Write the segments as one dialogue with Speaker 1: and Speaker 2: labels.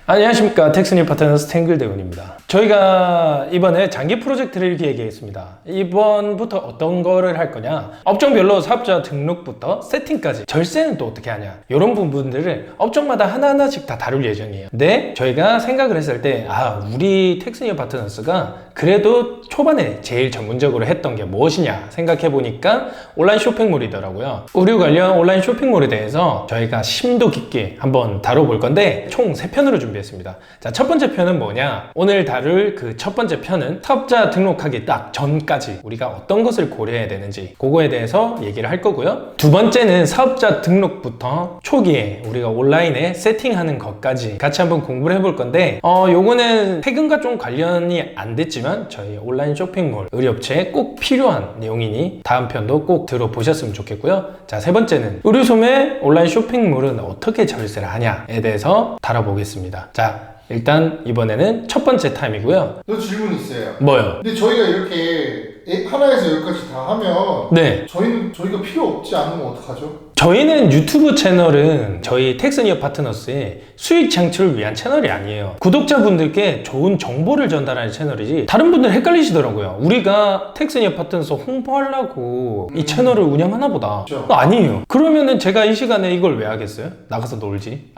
Speaker 1: 안녕하십니까. 텍스뉴 파트너스 탱글대원입니다. 저희가 이번에 장기 프로젝트를 기획했습니다. 이번부터 어떤 거를 할 거냐, 업종별로 사업자 등록부터 세팅까지, 절세는 또 어떻게 하냐, 이런 부분들을 업종마다 하나하나씩 다 다룰 예정이에요. 근데 저희가 생각을 했을 때 우리 텍스뉴 파트너스가 그래도 초반에 제일 전문적으로 했던 게 무엇이냐 생각해 보니까 온라인 쇼핑몰이더라고요. 의류 관련 온라인 쇼핑몰에 대해서 저희가 심도 깊게 한번 다뤄볼 건데 총 3편으로 준비했습니다. 자, 첫 번째 편은 뭐냐, 오늘 다룰 그 첫 번째 편은 사업자 등록하기 딱 전까지 우리가 어떤 것을 고려해야 되는지 그거에 대해서 얘기를 할 거고요. 두 번째는 사업자 등록부터 초기에 우리가 온라인에 세팅하는 것까지 같이 한번 공부를 해볼 건데 요거는 최근과 좀 관련이 안 됐지만 저희 온라인 쇼핑몰 의류업체에 꼭 필요한 내용이니 다음 편도 꼭 들어보셨으면 좋겠고요. 자, 세 번째는 의류소매 온라인 쇼핑몰은 어떻게 절세를 하냐에 대해서 다뤄보겠습니다. 자, 일단 이번에는 첫 번째 타임이고요.
Speaker 2: 또 질문 있어요.
Speaker 1: 뭐요?
Speaker 2: 근데 저희가 이렇게 하나에서 열까지 다 하면
Speaker 1: 네,
Speaker 2: 저희가 필요 없지 않으면 어떡하죠?
Speaker 1: 저희는 유튜브 채널은 저희 텍스뉴 파트너스의 수익 창출을 위한 채널이 아니에요. 구독자분들께 좋은 정보를 전달하는 채널이지, 다른 분들 헷갈리시더라고요. 우리가 텍스뉴 파트너스 홍보하려고 이 채널을 운영하나 보다.
Speaker 2: 그렇죠.
Speaker 1: 아니에요. 그러면은 제가 이 시간에 이걸 왜 하겠어요? 나가서 놀지?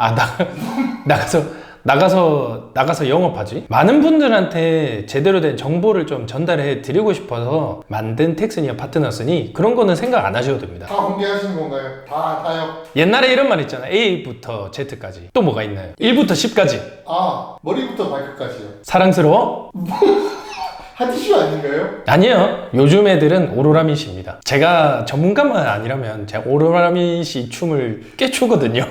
Speaker 1: 나가서 영업하지? 많은 분들한테 제대로 된 정보를 좀 전달해 드리고 싶어서 만든 텍스뉴 파트너스니 그런 거는 생각 안 하셔도 됩니다.
Speaker 2: 다 공개하시는 건가요? 다요?
Speaker 1: 옛날에 이런 말 있잖아. A부터 Z까지. 또 뭐가 있나요? 1부터 10까지.
Speaker 2: 머리부터 발끝까지요.
Speaker 1: 사랑스러워?
Speaker 2: 하티슈 아닌가요?
Speaker 1: 아니에요. 요즘 애들은 오로라미시입니다. 제가 전문가만 아니라면 제가 오로라미시 춤을 꽤 추거든요.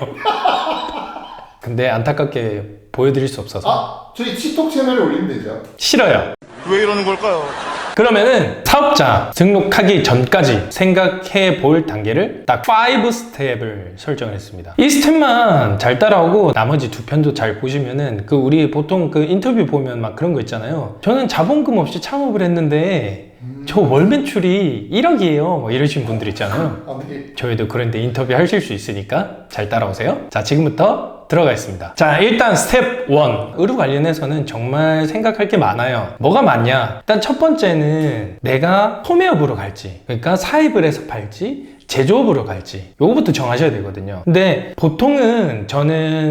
Speaker 1: 근데 안타깝게 보여드릴 수 없어서.
Speaker 2: 저희 틱톡 채널에 올리면 되죠.
Speaker 1: 싫어요.
Speaker 3: 왜 이러는 걸까요?
Speaker 1: 그러면은 사업자 등록하기 전까지 생각해 볼 단계를 딱 5 스텝을 설정을 했습니다. 이 스텝만 잘 따라오고 나머지 두 편도 잘 보시면은 우리 보통 인터뷰 보면 막 그런 거 있잖아요. 저는 자본금 없이 창업을 했는데 저 월 매출이 1억이에요. 뭐 이러신 분들 있잖아요.
Speaker 2: 네.
Speaker 1: 저희도 그런데 인터뷰 하실 수 있으니까 잘 따라오세요. 자, 지금부터 들어가겠습니다. 자, 일단 스텝 1. 의류 관련해서는 정말 생각할 게 많아요. 뭐가 많냐? 일단 첫 번째는 내가 소매업으로 갈지, 그러니까 사입을 해서 팔지, 제조업으로 갈지, 요거부터 정하셔야 되거든요. 근데 보통은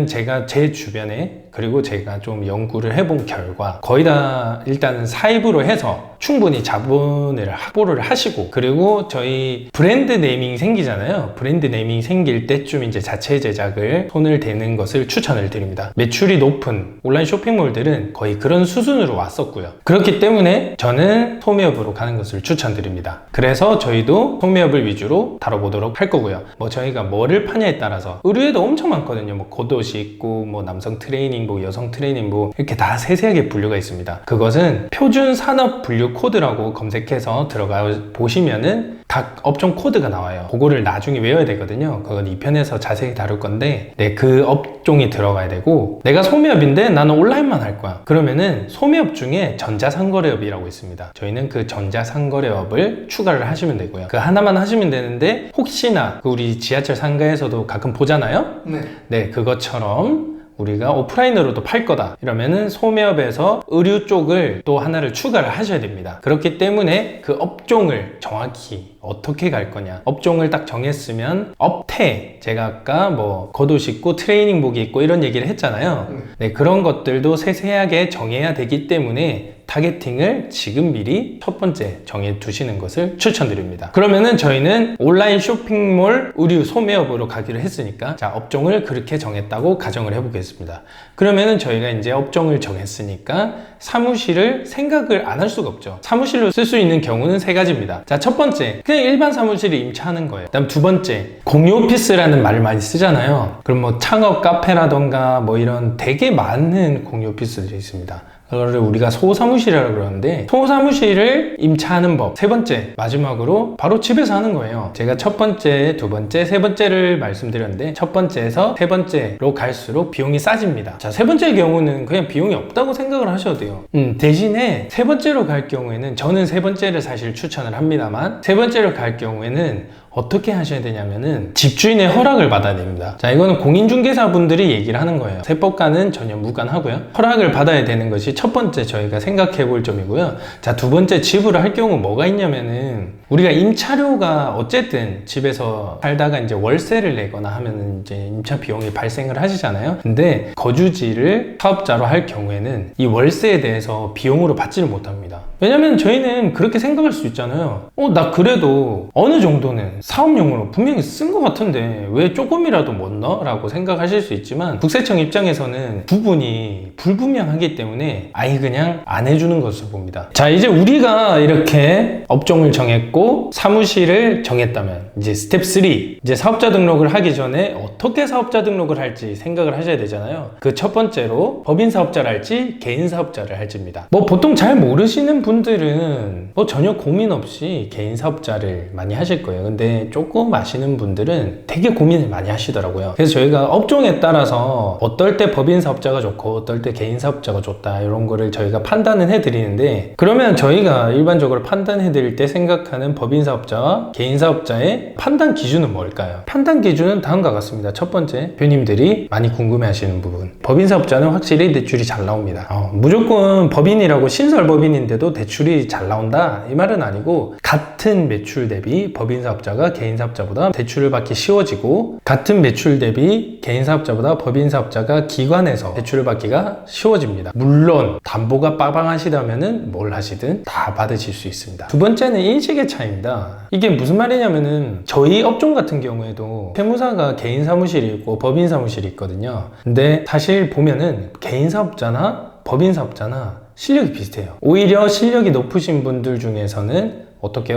Speaker 1: 제가 제 주변에, 그리고 제가 좀 연구를 해본 결과 거의 다 일단은 사입으로 해서 충분히 자본을 확보를 하시고, 그리고 저희 브랜드 네이밍 생기잖아요. 브랜드 네이밍 생길 때쯤 이제 자체 제작을 손을 대는 것을 추천을 드립니다. 매출이 높은 온라인 쇼핑몰들은 거의 그런 수준으로 왔었고요. 그렇기 때문에 저는 소매업으로 가는 것을 추천드립니다. 그래서 저희도 소매업을 위주로 다뤄보도록 할 거고요. 저희가 뭐를 파냐에 따라서 의류에도 엄청 많거든요. 겉옷이 있고, 남성 트레이닝복, 여성 트레이닝복, 이렇게 다 세세하게 분류가 있습니다. 그것은 표준 산업 분류 코드라고 검색해서 들어가 보시면은 각 업종 코드가 나와요. 그거를 나중에 외워야 되거든요. 그건 2편에서 자세히 다룰 건데, 그 업종이 들어가야 되고, 내가 소매업인데 나는 온라인만 할 거야. 그러면은 소매업 중에 전자상거래업이라고 있습니다. 저희는 그 전자상거래업을 추가를 하시면 되고요. 그 하나만 하시면 되는데, 혹시나 우리 지하철 상가에서도 가끔 보잖아요. 네, 그것처럼 우리가 오프라인으로도 팔 거다 이러면은 소매업에서 의류 쪽을 또 하나를 추가를 하셔야 됩니다. 그렇기 때문에 그 업종을 정확히 어떻게 갈 거냐, 업종을 딱 정했으면 업태, 제가 아까 겉옷 입고 트레이닝복이 있고 이런 얘기를 했잖아요. 네, 그런 것들도 세세하게 정해야 되기 때문에 타겟팅을 지금 미리 첫 번째 정해 두시는 것을 추천드립니다. 그러면은 저희는 온라인 쇼핑몰 의류 소매업으로 가기로 했으니까, 자, 업종을 그렇게 정했다고 가정을 해보겠습니다. 그러면은 저희가 이제 업종을 정했으니까 사무실을 생각을 안 할 수가 없죠. 사무실로 쓸 수 있는 경우는 3가지입니다. 자, 첫 번째, 그냥 일반 사무실을 임차하는 거예요. 그다음 두 번째, 공유 오피스라는 말을 많이 쓰잖아요. 그럼 창업 카페라던가 이런 되게 많은 공유 오피스들이 있습니다. 그거를 우리가 소사무실이라고 그러는데, 소사무실을 임차하는 법. 세 번째, 마지막으로 바로 집에서 하는 거예요. 제가 첫 번째, 두 번째, 세 번째를 말씀드렸는데, 첫 번째에서 세 번째로 갈수록 비용이 싸집니다. 자, 세 번째 경우는 그냥 비용이 없다고 생각을 하셔도 돼요. 대신에 세 번째로 갈 경우에는, 저는 세 번째를 사실 추천을 합니다만, 세 번째로 갈 경우에는 어떻게 하셔야 되냐면은 집주인의 허락을 받아야 됩니다. 자, 이거는 공인중개사분들이 얘기를 하는 거예요. 세법과는 전혀 무관하고요. 허락을 받아야 되는 것이 첫 번째 저희가 생각해 볼 점이고요. 자, 두 번째 지불을 할 경우 뭐가 있냐면은 우리가 임차료가 어쨌든 집에서 살다가 이제 월세를 내거나 하면은 이제 임차 비용이 발생을 하시잖아요. 근데 거주지를 사업자로 할 경우에는 이 월세에 대해서 비용으로 받지를 못합니다. 왜냐면 저희는 그렇게 생각할 수 있잖아요. 나 그래도 어느 정도는 사업용으로 분명히 쓴 것 같은데 왜 조금이라도 못 넣어? 라고 생각하실 수 있지만 국세청 입장에서는 부분이 불분명하기 때문에 아예 그냥 안 해주는 것으로 봅니다. 자, 이제 우리가 이렇게 업종을 정했고 사무실을 정했다면 이제 스텝 3, 이제 사업자 등록을 하기 전에 어떻게 사업자 등록을 할지 생각을 하셔야 되잖아요. 그 첫 번째로 법인 사업자를 할지 개인 사업자를 할지입니다. 뭐 보통 잘 모르시는 분들은 뭐 전혀 고민 없이 개인 사업자를 많이 하실 거예요. 근데 조금 아시는 분들은 되게 고민을 많이 하시더라고요. 그래서 저희가 업종에 따라서 어떨 때 법인 사업자가 좋고 어떨 때 개인 사업자가 좋다 이런 거를 저희가 판단은 해드리는데, 그러면 저희가 일반적으로 판단해 드릴 때 생각하는 법인 사업자와 개인 사업자의 판단 기준은 뭘까요? 판단 기준은 다음과 같습니다. 첫 번째, 대표님들이 많이 궁금해 하시는 부분, 법인 사업자는 확실히 대출이 잘 나옵니다. 무조건 법인이라고 신설법인인데도 대출이 잘 나온다 이 말은 아니고, 같은 매출 대비 법인 사업자가 개인 사업자보다 대출을 받기 쉬워지고, 같은 매출 대비 개인 사업자보다 법인 사업자가 기관에서 대출을 받기가 쉬워집니다. 물론 담보가 빠방하시다면은 뭘 하시든 다 받으실 수 있습니다. 두 번째는 인식의 차이입니다. 이게 무슨 말이냐면은 저희 업종 같은 경우에도 세무사가 개인 사무실이 있고 법인 사무실이 있거든요. 근데 사실 보면은 개인 사업자나 법인 사업자나 실력이 비슷해요. 오히려 실력이 높으신 분들 중에서는 어떻게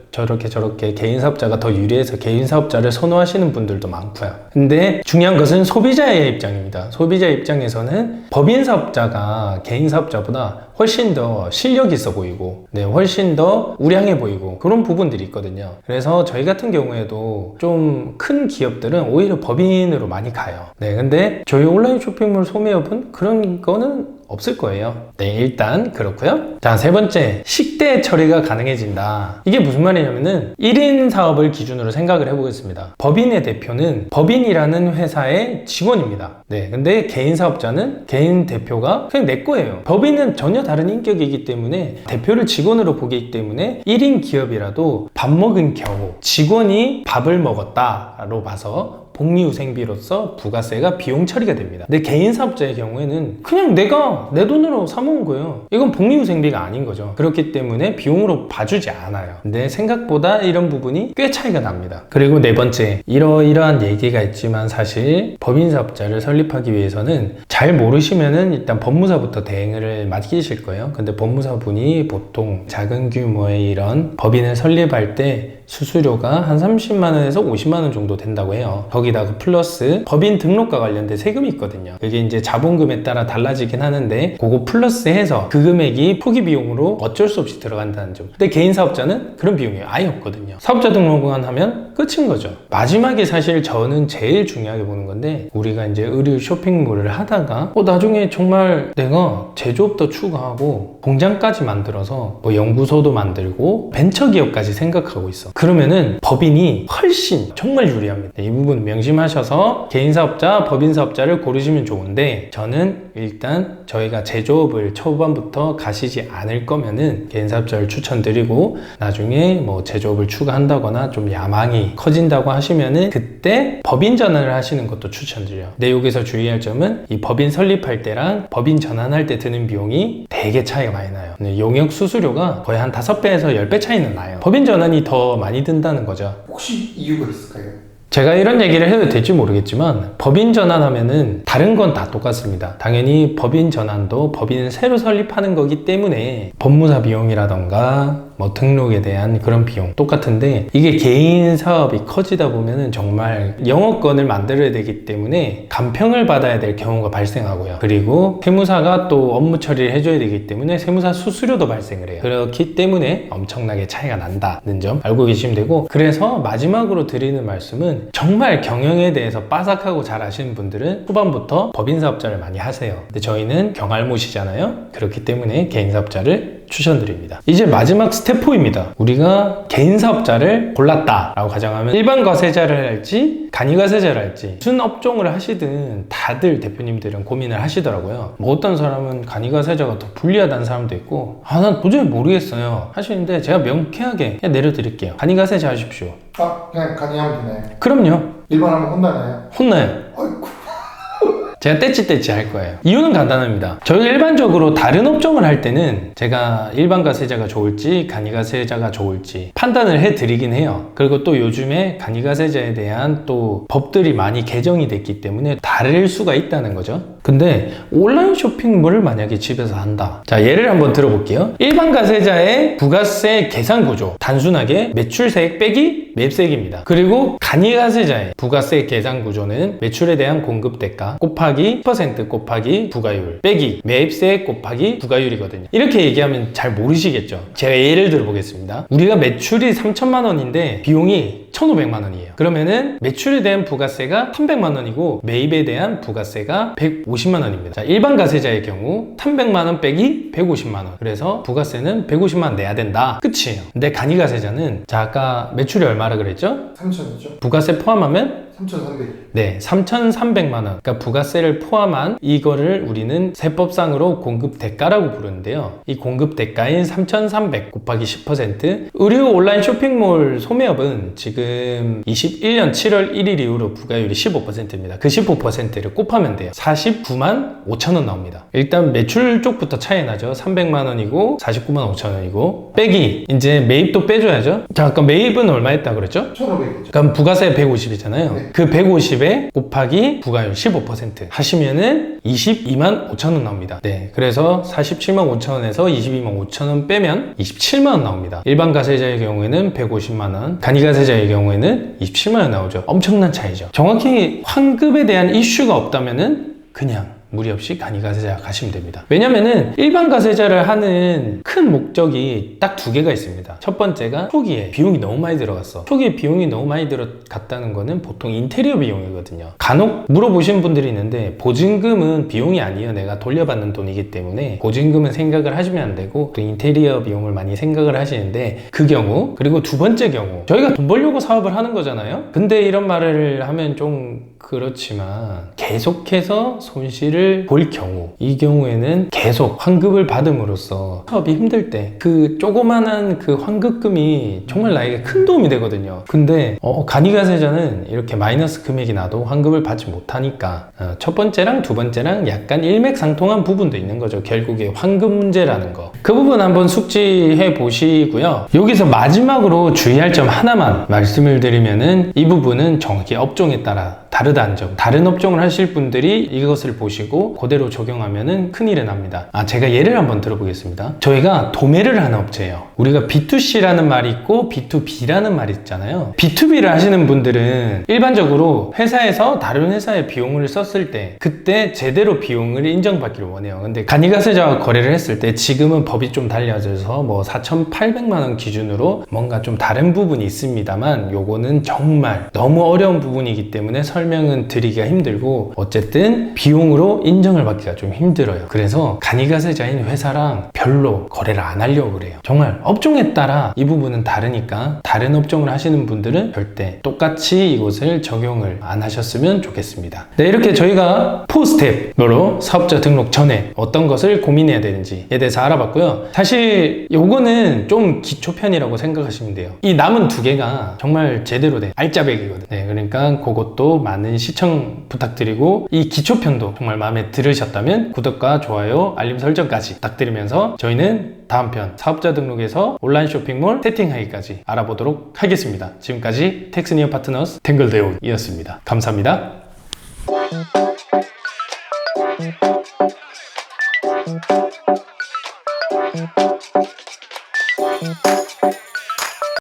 Speaker 1: 저렇게 개인 사업자가 더 유리해서 개인 사업자를 선호하시는 분들도 많고요. 근데 중요한 것은 소비자의 입장입니다. 소비자 입장에서는 법인 사업자가 개인 사업자보다 훨씬 더 실력이 있어 보이고, 훨씬 더 우량해 보이고 그런 부분들이 있거든요. 그래서 저희 같은 경우에도 좀 큰 기업들은 오히려 법인으로 많이 가요. 근데 저희 온라인 쇼핑몰 소매업은 그런 거는 없을 거예요. 일단 그렇고요. 자, 세 번째, 식대 처리가 가능해진다. 이게 무슨 말이냐면은 1인 사업을 기준으로 생각을 해보겠습니다. 법인의 대표는 법인이라는 회사의 직원입니다. 근데 개인 사업자는 개인 대표가 그냥 내 거예요. 법인은 전혀 다른 인격이기 때문에 대표를 직원으로 보기 때문에 1인 기업이라도 밥 먹은 경우 직원이 밥을 먹었다로 봐서 복리후생비로서 부가세가 비용 처리가 됩니다. 근데 개인 사업자의 경우에는 그냥 내가 내 돈으로 사먹은 거예요. 이건 복리후생비가 아닌 거죠. 그렇기 때문에 비용으로 봐주지 않아요. 근데 생각보다 이런 부분이 꽤 차이가 납니다. 그리고 네 번째, 이러이러한 얘기가 있지만 사실 법인 사업자를 설립하기 위해서는 잘 모르시면은 일단 법무사부터 대행을 맡기실 거예요. 근데 법무사분이 보통 작은 규모의 이런 법인을 설립할 때 수수료가 한 30만원에서 50만원 정도 된다고 해요. 거기다가 플러스 법인 등록과 관련된 세금이 있거든요. 그게 이제 자본금에 따라 달라지긴 하는데 그거 플러스 해서 그 금액이 포기 비용으로 어쩔 수 없이 들어간다는 점. 근데 개인 사업자는 그런 비용이 아예 없거든요. 사업자 등록만 하면 끝인 거죠. 마지막에 사실 저는 제일 중요하게 보는 건데, 우리가 이제 의류 쇼핑몰을 하다가 나중에 정말 내가 제조업도 추가하고 공장까지 만들어서 뭐 연구소도 만들고 벤처기업까지 생각하고 있어. 그러면은 법인이 훨씬 정말 유리합니다. 이 부분 명심하셔서 개인 사업자, 법인 사업자를 고르시면 좋은데, 저는 일단 저희가 제조업을 초반부터 가시지 않을 거면은 개인 사업자를 추천드리고, 나중에 뭐 제조업을 추가한다거나 좀 야망이 커진다고 하시면은 그때 법인 전환을 하시는 것도 추천드려요. 근데 여기서 주의할 점은 이 법인 설립할 때랑 법인 전환할 때 드는 비용이 되게 차이가 많이 나요. 용역 수수료가 거의 한 5배에서 10배 차이는 나요. 법인 전환이 더 많이 든다는 거죠.
Speaker 2: 혹시 이유가 있을까요?
Speaker 1: 제가 이런 얘기를 해도 될지 모르겠지만 법인 전환하면은 다른 건 다 똑같습니다. 당연히 법인 전환도 법인을 새로 설립하는 거기 때문에 법무사 비용이라던가 뭐 등록에 대한 그런 비용 똑같은데, 이게 개인 사업이 커지다 보면은 정말 영업권을 만들어야 되기 때문에 감평을 받아야 될 경우가 발생하고요. 그리고 세무사가 또 업무 처리를 해줘야 되기 때문에 세무사 수수료도 발생을 해요. 그렇기 때문에 엄청나게 차이가 난다는 점 알고 계시면 되고, 그래서 마지막으로 드리는 말씀은 정말 경영에 대해서 빠삭하고 잘 아시는 분들은 후반부터 법인 사업자를 많이 하세요. 근데 저희는 경알못이잖아요. 그렇기 때문에 개인 사업자를 추천드립니다. 이제 마지막 스텝 4입니다. 우리가 개인 사업자를 골랐다라고 가정하면 일반 과세자를 할지 간이 과세자를 할지 무슨 업종을 하시든 다들 대표님들은 고민을 하시더라고요. 뭐 어떤 사람은 간이 과세자가 더 불리하다는 사람도 있고 난 도저히 모르겠어요 하시는데 제가 명쾌하게 그냥 내려드릴게요. 간이 과세자 하십시오.
Speaker 2: 그냥 간이하면 되나요?
Speaker 1: 그럼요.
Speaker 2: 일반하면 혼나나요?
Speaker 1: 혼나요.
Speaker 2: 아이고.
Speaker 1: 제가 떼찌떼찌 할 거예요. 이유는 간단합니다. 저희가 일반적으로 다른 업종을 할 때는 제가 일반 과세자가 좋을지 간이 과세자가 좋을지 판단을 해드리긴 해요. 그리고 또 요즘에 간이 과세자에 대한 또 법들이 많이 개정이 됐기 때문에 다를 수가 있다는 거죠. 근데 온라인 쇼핑몰을 만약에 집에서 한다. 자, 예를 한번 들어볼게요. 일반 과세자의 부가세 계산 구조. 단순하게 매출세액 빼기 매입세액입니다. 그리고 간이 과세자의 부가세 계산 구조는 매출에 대한 공급 대가 곱하기 10% 곱하기 부가율 빼기 매입세액 곱하기 부가율이거든요. 이렇게 얘기하면 잘 모르시겠죠. 제가 예를 들어 보겠습니다. 우리가 매출이 3천만 원인데 비용이 1,500만 원이에요. 그러면은 매출에 대한 부가세가 300만 원이고 매입에 대한 부가세가 150만 원입니다. 자, 일반 과세자의 경우 300만 원 빼기 150만 원. 그래서 부가세는 150만 원 내야 된다. 끝이에요. 근데 간이 과세자는 자, 아까 매출이 얼마라 그랬죠?
Speaker 2: 3천이죠.
Speaker 1: 부가세 포함하면
Speaker 2: 3,300.
Speaker 1: 네, 3,300만 원. 그러니까 부가세를 포함한 이거를 우리는 세법상으로 공급 대가라고 부르는데요. 이 공급 대가인 3,300 곱하기 10%. 의류 온라인 쇼핑몰 소매업은 지금 21년 7월 1일 이후로 부가율이 15%입니다. 그 15%를 곱하면 돼요. 49만 5천 원 나옵니다. 일단 매출 쪽부터 차이 나죠. 300만 원이고 49만 5천 원이고 빼기 이제 매입도 빼줘야죠. 자, 아까 매입은 얼마 했다 그랬죠?
Speaker 2: 1,500이죠.
Speaker 1: 그럼 부가세 150이잖아요.
Speaker 2: 네.
Speaker 1: 그 150에 곱하기 부가율 15% 하시면은 22만 5천 원 나옵니다. 네, 그래서 47만 5천 원에서 22만 5천 원 빼면 27만 원 나옵니다. 일반 과세자의 경우에는 150만 원, 간이 과세자의 경우에는 27만 원 나오죠. 엄청난 차이죠. 정확히 환급에 대한 이슈가 없다면은 그냥 무리 없이 간이 과세자 가시면 됩니다. 왜냐면은 일반 과세자를 하는 큰 목적이 딱 두 개가 있습니다. 첫 번째가 초기에 비용이 너무 많이 들어갔어. 초기에 비용이 너무 많이 들어갔다는 거는 보통 인테리어 비용이거든요. 간혹 물어보신 분들이 있는데 보증금은 비용이 아니에요. 내가 돌려받는 돈이기 때문에 보증금은 생각을 하시면 안 되고 또 인테리어 비용을 많이 생각을 하시는데 그 경우 그리고 두 번째 경우 저희가 돈 벌려고 사업을 하는 거잖아요. 근데 이런 말을 하면 좀 그렇지만 계속해서 손실을 볼 경우 이 경우에는 계속 환급을 받음으로써 사업이 힘들 때 그 조그만한 그 환급금이 정말 나에게 큰 도움이 되거든요. 근데 간이 과세자는 이렇게 마이너스 금액이 나도 환급을 받지 못하니까 첫 번째랑 두 번째랑 약간 일맥상통한 부분도 있는 거죠. 결국에 환급 문제라는 거. 그 부분 한번 숙지해 보시고요. 여기서 마지막으로 주의할 점 하나만 말씀을 드리면은 이 부분은 정확히 업종에 따라 다르다는 점. 다른 업종을 하실 분들이 이것을 보시고 그대로 적용하면은 큰일이 납니다. 제가 예를 한번 들어보겠습니다. 저희가 도매를 하는 업체예요. 우리가 B2C라는 말이 있고 B2B라는 말이 있잖아요. B2B를 하시는 분들은 일반적으로 회사에서 다른 회사의 비용을 썼을 때 그때 제대로 비용을 인정받기를 원해요. 근데 간이과세자와 거래를 했을 때 지금은 법이 좀 달라져서 뭐 4,800만 원 기준으로 뭔가 좀 다른 부분이 있습니다만 요거는 정말 너무 어려운 부분이기 때문에 설명은 드리기가 힘들고 어쨌든 비용으로 인정을 받기가 좀 힘들어요. 그래서 간이과세자인 회사랑 별로 거래를 안 하려고 그래요. 정말 업종에 따라 이 부분은 다르니까 다른 업종을 하시는 분들은 절대 똑같이 이것을 적용을 안 하셨으면 좋겠습니다. 네, 이렇게 저희가 4스텝으로 사업자 등록 전에 어떤 것을 고민해야 되는지에 대해서 알아봤고요. 사실 요거는 좀 기초편이라고 생각하시면 돼요. 이 남은 두 개가 정말 제대로 된 알짜배기거든요. 네, 그러니까 그것도 많은 시청 부탁드리고 이 기초편도 정말 마음에 들으셨다면 구독과 좋아요, 알림 설정까지 부탁드리면서 저희는 다음 편 사업자 등록에서 온라인 쇼핑몰 세팅하기까지 알아보도록 하겠습니다. 지금까지 텍스니어 파트너스 탱글대우이었습니다. 감사합니다.